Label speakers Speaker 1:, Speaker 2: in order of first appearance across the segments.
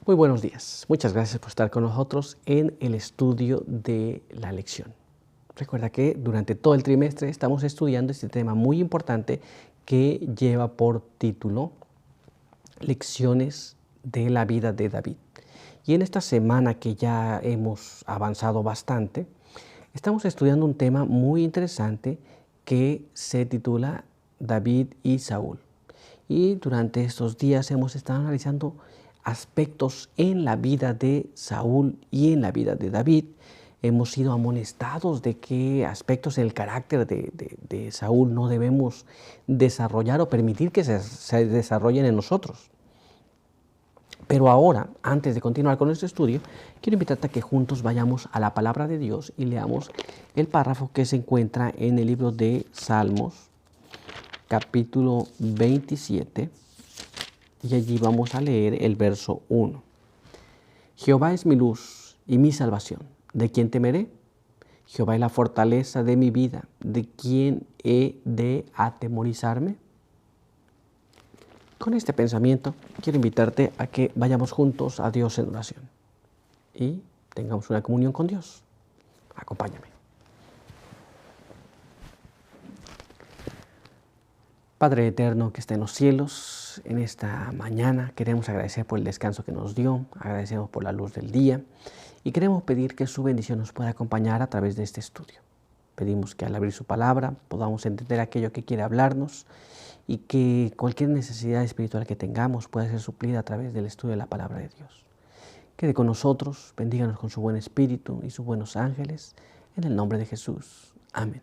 Speaker 1: Muy buenos días. Muchas gracias por estar con nosotros en el estudio de la lección. Recuerda que durante todo el trimestre estamos estudiando este tema muy importante que lleva por título Lecciones de la vida de David. Y en esta semana que ya hemos avanzado bastante, estamos estudiando un tema muy interesante que se titula David y Saúl. Y durante estos días hemos estado analizando aspectos en la vida de Saúl y en la vida de David. Hemos sido amonestados de qué aspectos del carácter de Saúl no debemos desarrollar o permitir que se desarrollen en nosotros. Pero ahora, antes de continuar con nuestro estudio, quiero invitarte a que juntos vayamos a la palabra de Dios y leamos el párrafo que se encuentra en el libro de Salmos, capítulo 27, y allí vamos a leer el verso 1. Jehová es mi luz y mi salvación. ¿De quién temeré? Jehová es la fortaleza de mi vida. ¿De quién he de atemorizarme? Con este pensamiento quiero invitarte a que vayamos juntos a Dios en oración y tengamos una comunión con Dios. Acompáñame. Padre eterno que está en los cielos, en esta mañana queremos agradecer por el descanso que nos dio, agradecemos por la luz del día y queremos pedir que su bendición nos pueda acompañar a través de este estudio. Pedimos que al abrir su palabra podamos entender aquello que quiere hablarnos y que cualquier necesidad espiritual que tengamos pueda ser suplida a través del estudio de la palabra de Dios. Quede con nosotros, bendíganos con su buen espíritu y sus buenos ángeles, en el nombre de Jesús. Amén.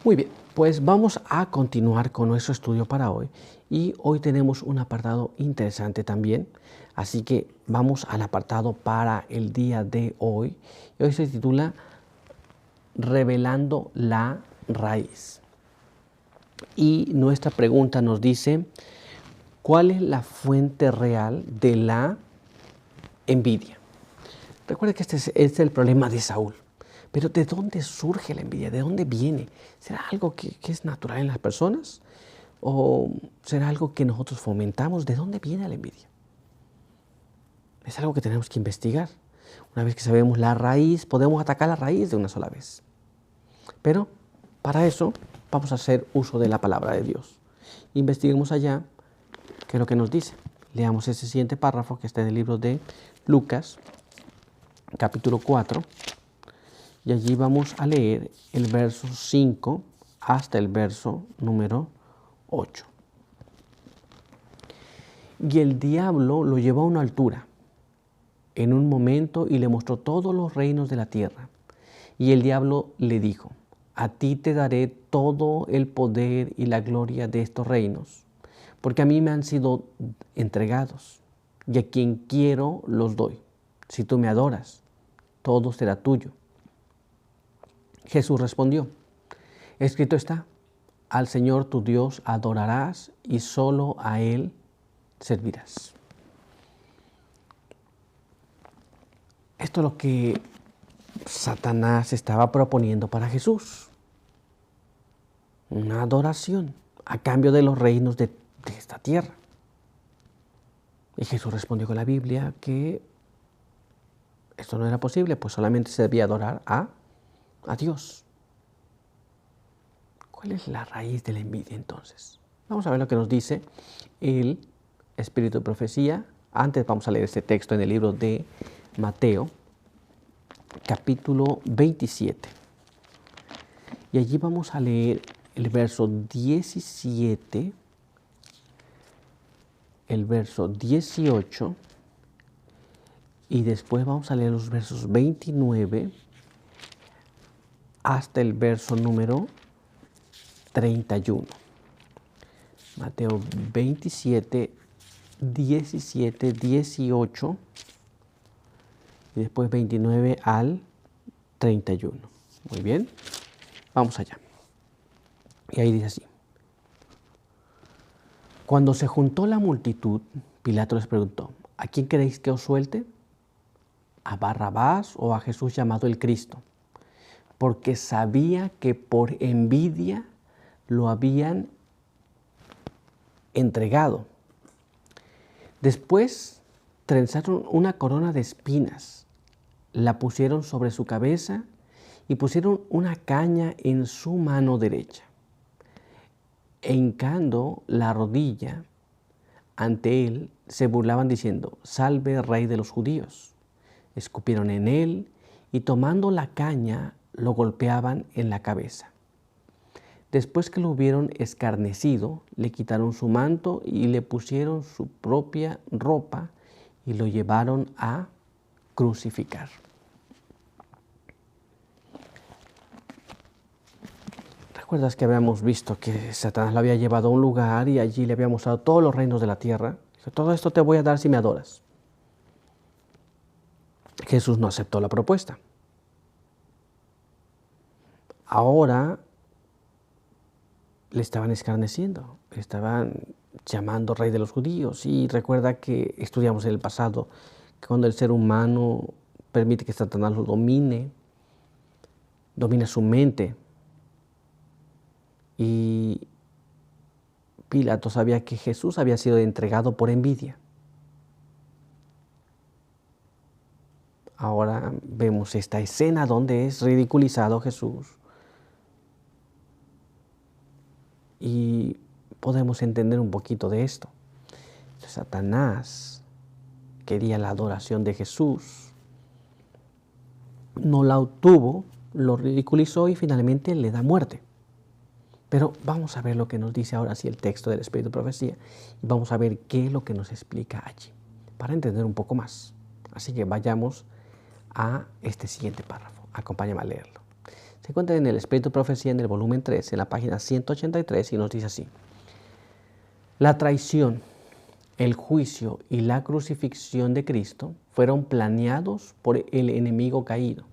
Speaker 1: Muy bien, pues vamos a continuar con nuestro estudio para hoy y hoy tenemos un apartado interesante también, así que vamos al apartado para el día de hoy. Hoy se titula Revelando la raíz. Y nuestra pregunta nos dice, ¿cuál es la fuente real de la envidia? Recuerda que este es el problema de Saúl. Pero ¿de dónde surge la envidia? ¿De dónde viene? ¿Será algo que es natural en las personas? ¿O será algo que nosotros fomentamos? ¿De dónde viene la envidia? Es algo que tenemos que investigar. Una vez que sabemos la raíz, podemos atacar la raíz de una sola vez. Pero para eso vamos a hacer uso de la palabra de Dios. Investiguemos allá qué es lo que nos dice. Leamos ese siguiente párrafo que está en el libro de Lucas, capítulo 4. Y allí vamos a leer el verso 5 hasta el verso número 8. Y el diablo lo llevó a una altura en un momento y le mostró todos los reinos de la tierra. Y el diablo le dijo, a ti te daré todo el poder y la gloria de estos reinos, porque a mí me han sido entregados, y a quien quiero los doy. Si tú me adoras, todo será tuyo. Jesús respondió, escrito está, al Señor tu Dios adorarás y solo a Él servirás. Esto es lo que Satanás estaba proponiendo para Jesús. Una adoración a cambio de los reinos de esta tierra. Y Jesús respondió con la Biblia que esto no era posible, pues solamente se debía adorar a Dios. ¿Cuál es la raíz de la envidia entonces? Vamos a ver lo que nos dice el Espíritu de Profecía. Antes vamos a leer este texto en el libro de Mateo, capítulo 27. Y allí vamos a leer el verso 17, el verso 18, y después vamos a leer los versos 29 hasta el verso número 31. Mateo 27, 17, 18 y después 29 al 31. Muy bien, vamos allá. Y ahí dice así. Cuando se juntó la multitud, Pilato les preguntó, ¿a quién queréis que os suelte? ¿A Barrabás o a Jesús llamado el Cristo? Porque sabía que por envidia lo habían entregado Después trenzaron una corona de espinas, la pusieron sobre su cabeza y pusieron una caña en su mano derecha. E hincando la rodilla ante él, se burlaban diciendo: Salve, Rey de los judíos. Escupieron en él y tomando la caña lo golpeaban en la cabeza. Después que lo hubieron escarnecido, le quitaron su manto y le pusieron su propia ropa y lo llevaron a crucificar. ¿Recuerdas que habíamos visto que Satanás lo había llevado a un lugar y allí le había mostrado todos los reinos de la tierra? Dijo: todo esto te voy a dar si me adoras. Jesús no aceptó la propuesta. Ahora le estaban escarneciendo, le estaban llamando Rey de los judíos. Y recuerda que estudiamos en el pasado que cuando el ser humano permite que Satanás lo domina su mente. Y Pilato sabía que Jesús había sido entregado por envidia. Ahora vemos esta escena donde es ridiculizado Jesús. Y podemos entender un poquito de esto. Satanás quería la adoración de Jesús, no la obtuvo, lo ridiculizó y finalmente le da muerte. Pero vamos a ver lo que nos dice ahora sí el texto del Espíritu de Profecía y vamos a ver qué es lo que nos explica allí, para entender un poco más. Así que vayamos a este siguiente párrafo. Acompáñame a leerlo. Se encuentra en el Espíritu de Profecía en el volumen 3, en la página 183 y nos dice así: la traición, el juicio y la crucifixión de Cristo fueron planeados por el enemigo caído.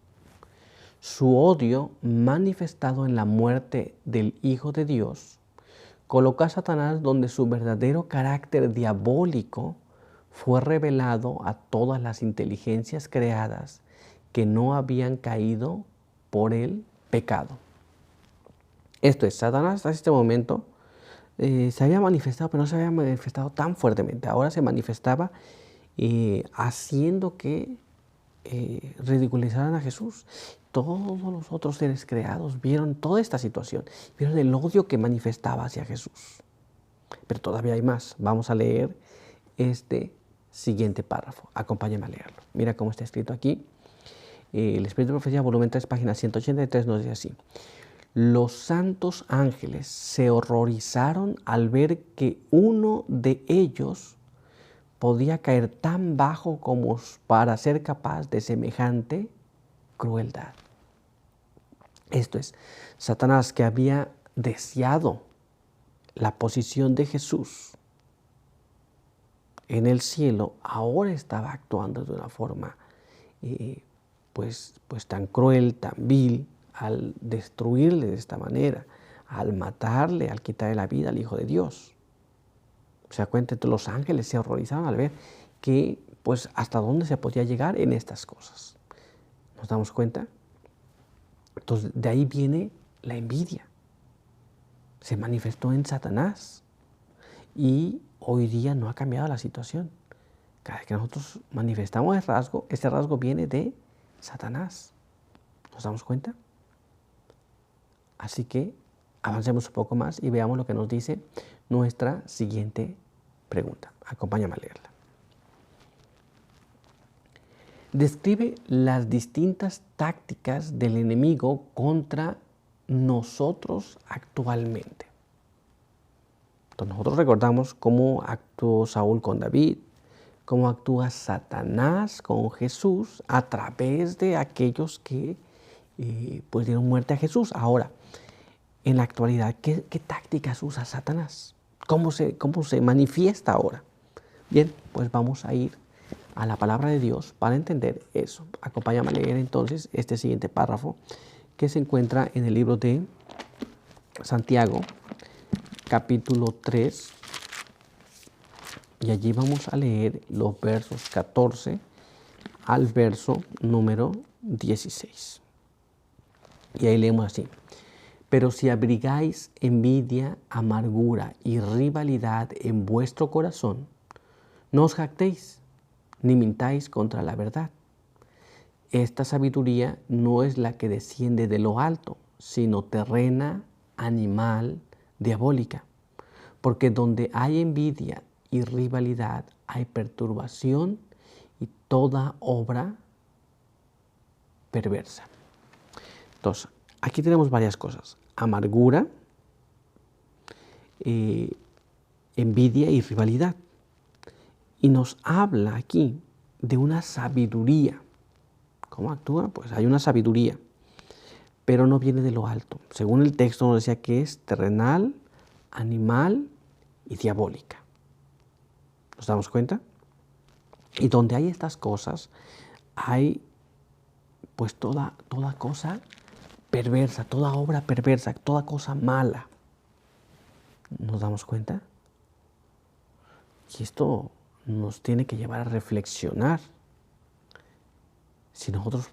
Speaker 1: Su odio, manifestado en la muerte del Hijo de Dios, colocó a Satanás donde su verdadero carácter diabólico fue revelado a todas las inteligencias creadas que no habían caído por el pecado. Esto es, Satanás hasta este momento se había manifestado, pero no se había manifestado tan fuertemente. Ahora se manifestaba haciendo que ridiculizaran a Jesús. Todos los otros seres creados vieron toda esta situación, vieron el odio que manifestaba hacia Jesús. Pero todavía hay más. Vamos a leer este siguiente párrafo. Acompáñame a leerlo. Mira cómo está escrito aquí. El Espíritu de Profecía, volumen 3, página 183, nos dice así: los santos ángeles se horrorizaron al ver que uno de ellos podía caer tan bajo como para ser capaz de semejante crueldad. Esto es, Satanás, que había deseado la posición de Jesús en el cielo, ahora estaba actuando de una forma pues tan cruel, tan vil, al destruirle de esta manera, al matarle, al quitarle la vida al Hijo de Dios. Se da cuenta, los ángeles se horrorizaron al ver que pues hasta dónde se podía llegar en estas cosas. ¿Nos damos cuenta? Entonces, de ahí viene la envidia. Se manifestó en Satanás y hoy día no ha cambiado la situación. Cada vez que nosotros manifestamos el rasgo, este rasgo viene de Satanás. ¿Nos damos cuenta? Así que avancemos un poco más y veamos lo que nos dice nuestra siguiente pregunta. Acompáñame a leerla. Describe las distintas tácticas del enemigo contra nosotros actualmente. Entonces nosotros recordamos cómo actuó Saúl con David, cómo actúa Satanás con Jesús a través de aquellos que pues dieron muerte a Jesús. Ahora, en la actualidad, ¿qué tácticas usa Satanás? ¿Cómo se manifiesta ahora? Bien, pues vamos a ir a la palabra de Dios para entender eso. Acompáñame a leer entonces este siguiente párrafo que se encuentra en el libro de Santiago, capítulo 3, y allí vamos a leer los versos 14 al verso número 16. Y ahí leemos así: pero si abrigáis envidia, amargura y rivalidad en vuestro corazón, No os jactéis, ni mintáis contra la verdad. Esta sabiduría no es la que desciende de lo alto, sino terrena, animal, diabólica. Porque donde hay envidia y rivalidad, hay perturbación y toda obra perversa. Entonces, aquí tenemos varias cosas. Amargura, envidia y rivalidad. Y nos habla aquí de una sabiduría. ¿Cómo actúa? Pues hay una sabiduría, pero no viene de lo alto. Según el texto nos decía que es terrenal, animal y diabólica. ¿Nos damos cuenta? Y donde hay estas cosas, hay pues toda cosa perversa, toda obra perversa, toda cosa mala. ¿Nos damos cuenta? Y esto nos tiene que llevar a reflexionar si nosotros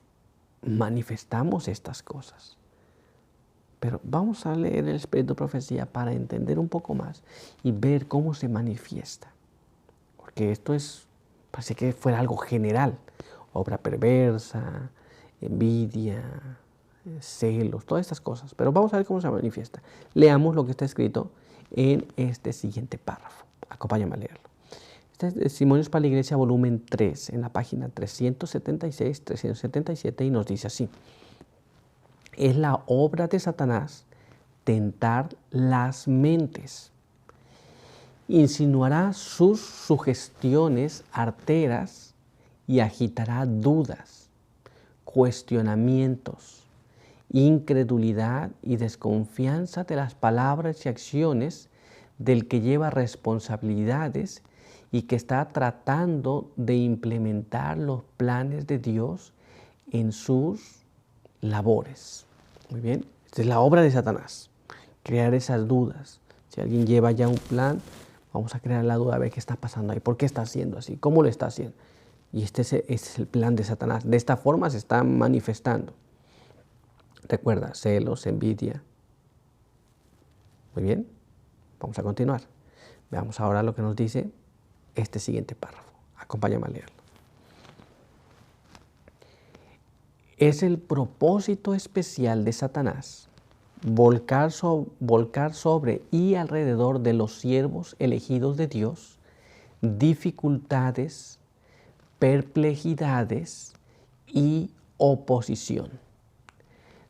Speaker 1: manifestamos estas cosas. Pero vamos a leer el Espíritu de Profecía para entender un poco más y ver cómo se manifiesta. Porque esto parece que fuera algo general. Obra perversa, envidia, celos, todas estas cosas. Pero vamos a ver cómo se manifiesta. Leamos lo que está escrito en este siguiente párrafo. Acompáñame a leerlo. Este es Testimonios para la Iglesia, volumen 3, en la página 376, 377, y nos dice así. Es la obra de Satanás tentar las mentes. Insinuará sus sugestiones arteras y agitará dudas, cuestionamientos, incredulidad y desconfianza de las palabras y acciones del que lleva responsabilidades y que está tratando de implementar los planes de Dios en sus labores. Muy bien, esta es la obra de Satanás, crear esas dudas. Si alguien lleva ya un plan, vamos a crear la duda a ver qué está pasando ahí, por qué está haciendo así, cómo lo está haciendo. Y este es el plan de Satanás. De esta forma se está manifestando. Recuerda, celos, envidia. Muy bien, vamos a continuar. Veamos ahora lo que nos dice este siguiente párrafo. Acompáñame a leerlo. Es el propósito especial de Satanás volcar sobre y alrededor de los siervos elegidos de Dios dificultades, perplejidades y oposición,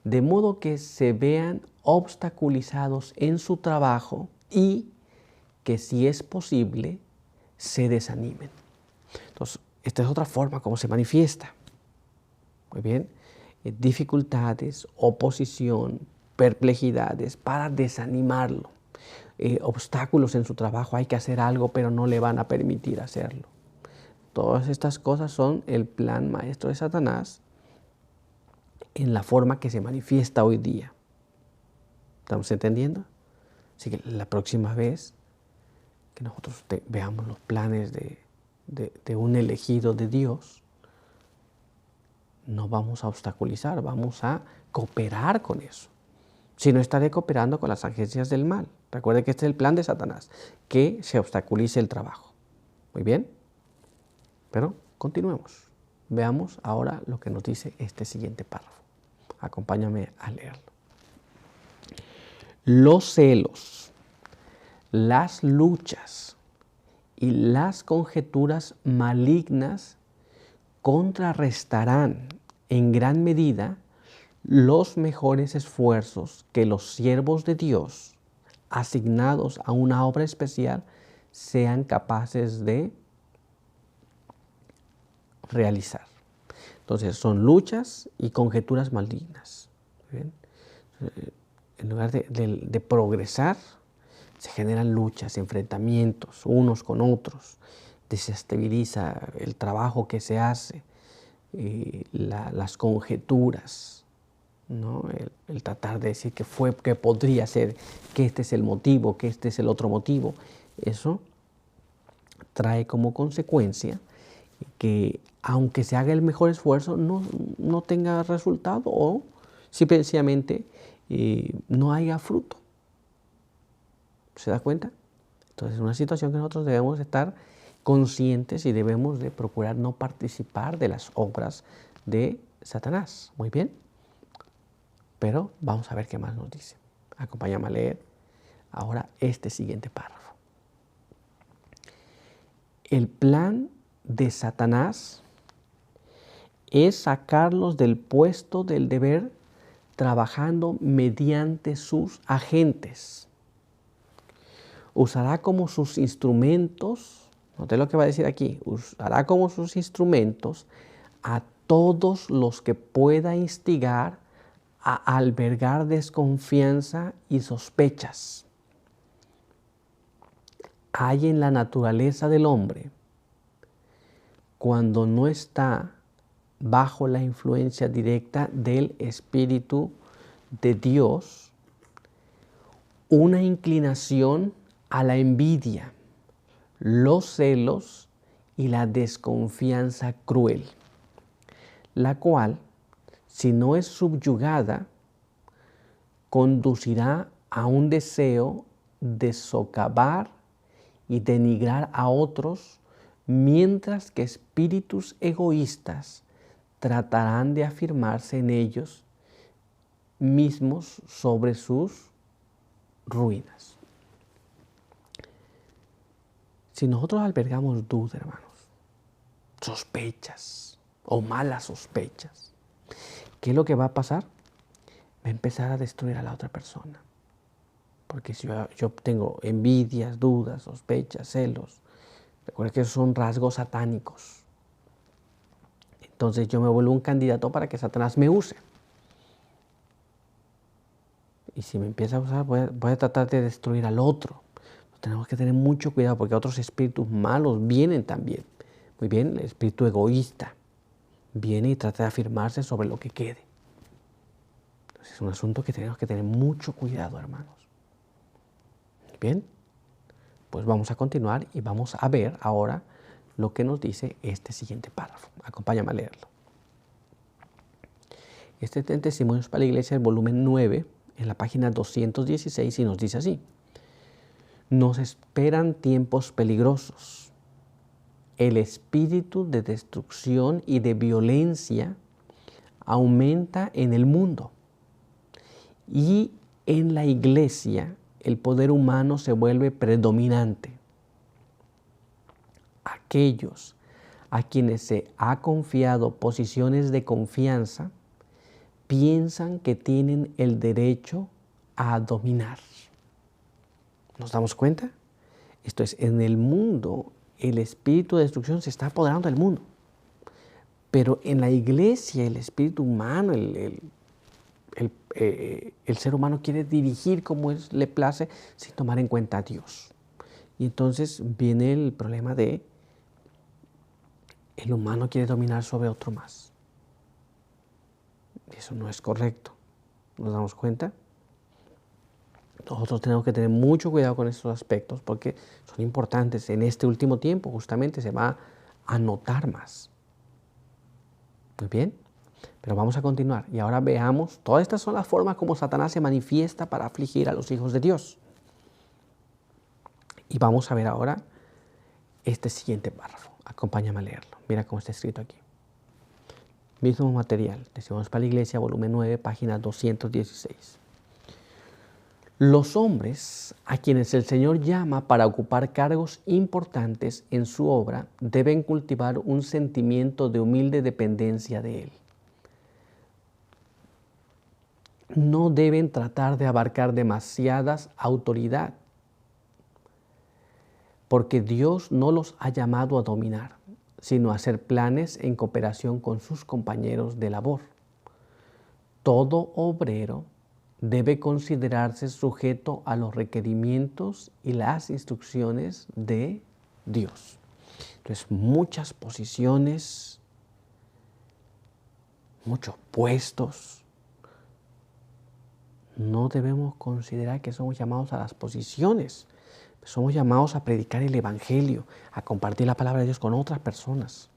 Speaker 1: de modo que se vean obstaculizados en su trabajo y que, si es posible, se desanimen. Entonces, esta es otra forma como se manifiesta. Muy bien, dificultades, oposición, perplejidades para desanimarlo. Obstáculos en su trabajo, hay que hacer algo, pero no le van a permitir hacerlo. Todas estas cosas son el plan maestro de Satanás en la forma que se manifiesta hoy día. ¿Estamos entendiendo? Así que la próxima vez que nosotros veamos los planes de un elegido de Dios, no vamos a obstaculizar, vamos a cooperar con eso. Si no, estaré cooperando con las agencias del mal. Recuerde que este es el plan de Satanás, que se obstaculice el trabajo. Muy bien, pero continuemos. Veamos ahora lo que nos dice este siguiente párrafo. Acompáñame a leerlo. Los celos, las luchas y las conjeturas malignas contrarrestarán en gran medida los mejores esfuerzos que los siervos de Dios, asignados a una obra especial, sean capaces de realizar. Entonces, son luchas y conjeturas malignas. ¿Bien? En lugar de progresar, se generan luchas, enfrentamientos unos con otros, desestabiliza el trabajo que se hace, las conjeturas, ¿no? El tratar de decir que podría ser, que este es el motivo, que este es el otro motivo. Eso trae como consecuencia que, aunque se haga el mejor esfuerzo, no tenga resultado o simplemente no haya fruto. ¿Se da cuenta? Entonces, es una situación que nosotros debemos estar conscientes y debemos de procurar no participar de las obras de Satanás. Muy bien. Pero vamos a ver qué más nos dice. Acompáñame a leer ahora este siguiente párrafo. El plan de Satanás es sacarlos del puesto del deber trabajando mediante sus agentes. Usará como sus instrumentos, note lo que va a decir aquí, usará como sus instrumentos a todos los que pueda instigar a albergar desconfianza y sospechas. Hay en la naturaleza del hombre, cuando no está bajo la influencia directa del Espíritu de Dios, una inclinación a la envidia, los celos y la desconfianza cruel, la cual, si no es subyugada, conducirá a un deseo de socavar y denigrar a otros, mientras que espíritus egoístas tratarán de afirmarse en ellos mismos sobre sus ruinas. Si nosotros albergamos dudas, hermanos, sospechas o malas sospechas, ¿qué es lo que va a pasar? Va a empezar a destruir a la otra persona. Porque si yo tengo envidias, dudas, sospechas, celos, recuerda que esos son rasgos satánicos. Entonces yo me vuelvo un candidato para que Satanás me use. Y si me empieza a usar, voy a tratar de destruir al otro. Tenemos que tener mucho cuidado porque otros espíritus malos vienen también. Muy bien, el espíritu egoísta viene y trata de afirmarse sobre lo que quede. Entonces es un asunto que tenemos que tener mucho cuidado, hermanos. Bien, pues vamos a continuar y vamos a ver ahora lo que nos dice este siguiente párrafo. Acompáñame a leerlo. Este es en Testimonios para la Iglesia, el volumen 9, en la página 216, y nos dice así: nos esperan tiempos peligrosos. El espíritu de destrucción y de violencia aumenta en el mundo. Y en la iglesia el poder humano se vuelve predominante. Aquellos a quienes se ha confiado posiciones de confianza piensan que tienen el derecho a dominar. ¿Nos damos cuenta? Esto es, en el mundo, el espíritu de destrucción se está apoderando del mundo. Pero en la iglesia, el espíritu humano, el ser humano quiere dirigir como le place sin tomar en cuenta a Dios. Y entonces viene el problema de el humano quiere dominar sobre otro más. Eso no es correcto. ¿Nos damos cuenta? Nosotros tenemos que tener mucho cuidado con estos aspectos porque son importantes. En este último tiempo justamente se va a notar más. Muy bien, pero vamos a continuar. Y ahora veamos, todas estas son las formas como Satanás se manifiesta para afligir a los hijos de Dios. Y vamos a ver ahora este siguiente párrafo. Acompáñame a leerlo. Mira cómo está escrito aquí. Mismo material, Testimonios para la Iglesia, volumen 9, página 216. Los hombres a quienes el Señor llama para ocupar cargos importantes en su obra deben cultivar un sentimiento de humilde dependencia de Él. No deben tratar de abarcar demasiadas autoridad, porque Dios no los ha llamado a dominar, sino a hacer planes en cooperación con sus compañeros de labor. Todo obrero debe considerarse sujeto a los requerimientos y las instrucciones de Dios. Entonces, muchas posiciones, muchos puestos. No debemos considerar que somos llamados a las posiciones. Somos llamados a predicar el Evangelio, a compartir la palabra de Dios con otras personas.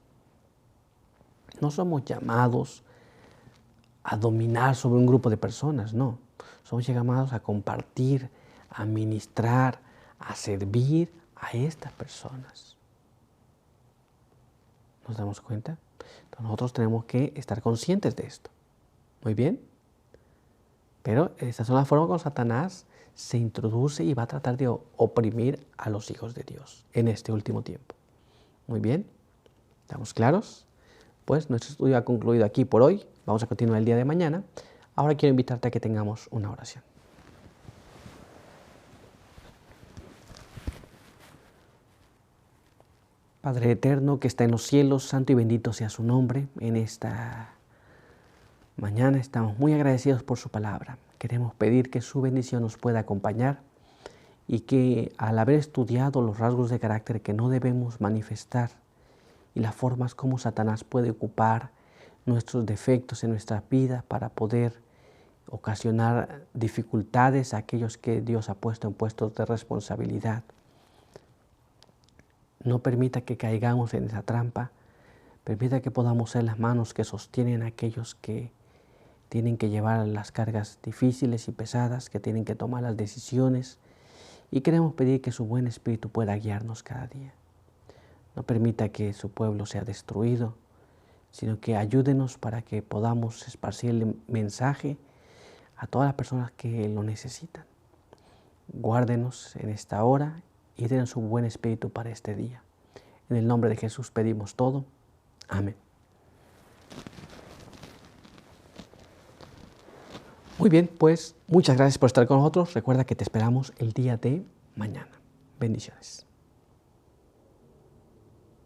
Speaker 1: No somos llamados a dominar sobre un grupo de personas, no. Somos llamados a compartir, a ministrar, a servir a estas personas. ¿Nos damos cuenta? Entonces nosotros tenemos que estar conscientes de esto. Muy bien. Pero estas son las formas como Satanás se introduce y va a tratar de oprimir a los hijos de Dios en este último tiempo. Muy bien. ¿Estamos claros? Pues nuestro estudio ha concluido aquí por hoy. Vamos a continuar el día de mañana. Ahora quiero invitarte a que tengamos una oración. Padre eterno que está en los cielos, santo y bendito sea su nombre. En esta mañana estamos muy agradecidos por su palabra. Queremos pedir que su bendición nos pueda acompañar y que al haber estudiado los rasgos de carácter que no debemos manifestar y las formas como Satanás puede ocupar nuestros defectos en nuestra vida para poder ocasionar dificultades a aquellos que Dios ha puesto en puestos de responsabilidad. No permita que caigamos en esa trampa, permita que podamos ser las manos que sostienen a aquellos que tienen que llevar las cargas difíciles y pesadas, que tienen que tomar las decisiones, y queremos pedir que su buen espíritu pueda guiarnos cada día. No permita que su pueblo sea destruido, sino que ayúdenos para que podamos esparcir el mensaje a todas las personas que lo necesitan. Guárdenos en esta hora y den su buen espíritu para este día. En el nombre de Jesús pedimos todo. Amén. Muy bien, pues muchas gracias por estar con nosotros. Recuerda que te esperamos el día de mañana. Bendiciones.